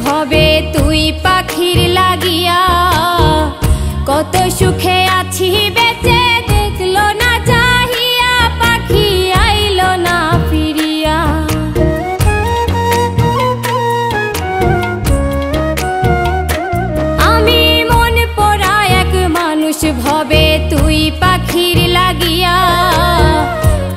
ভবে তুই পাখির লাগিয়া কত সুখে আছি বেঁচে দেখলো না চাহিয়া পাখি আইলো না ফিরিয়া। আমি মন পড়া এক মানুষ ভবে তুই পাখির লাগিয়া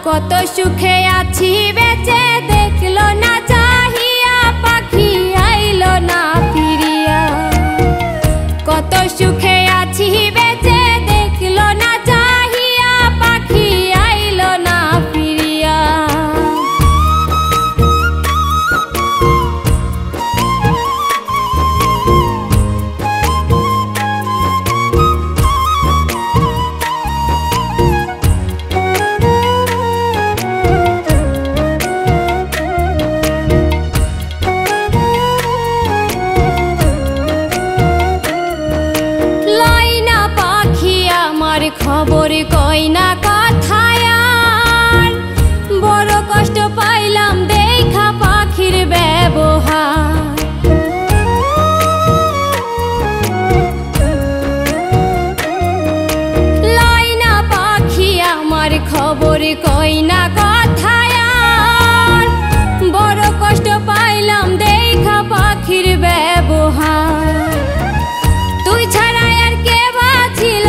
কত সুখে আছি বেঁচে দেখলো না চাহিয়া পাখি আইলো না ফিরিয়া। কত সুখে আছি বেঁচে দেখলো না চাহিয়া পাখি আইলো না ফিরিয়া। খবর কই না কথায় আর বড় কষ্ট পাইলাম দেখা পাখির ব্যবহার। লয় না পাখি আমার খবর কই না কথায় আর বড় কষ্ট পাইলাম দেখা পাখির ব্যবহার। তুই ছাড়া আর কে বাঁচিল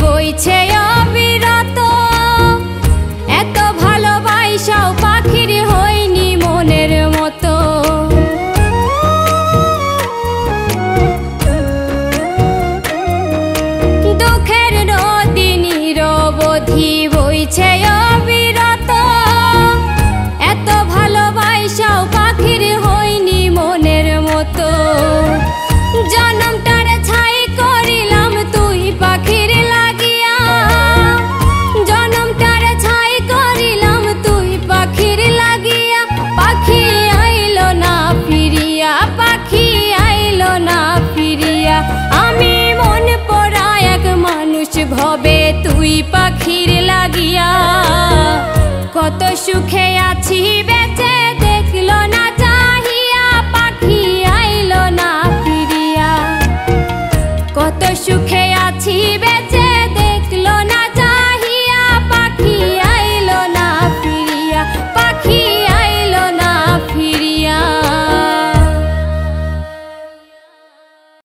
বইছে অবিরত এত ভালোবাসাও পাখির হয়নি মনের মতো। দুঃখের নদী নিরবধি বইছে অবিরত এত ভালোবাসাও পাখির হয়নি মনের মতো। জনমটার ছাই করিলাম তুই পাখির লাগিয়া জনমটার ছাই করিলাম তুই পাখির লাগিয়া পাখি আইলো না ফিরিয়া পাখি আইলো না ফিরিয়া। আমি মন পড়া এক মানুষ ভবে তুই পাখির লাগিয়া কত সুখে আছি বেঁচে দেখলো না চাহিয়া পাখি আইলো না ফিরিয়া। কত সুখে আছি বেঁচে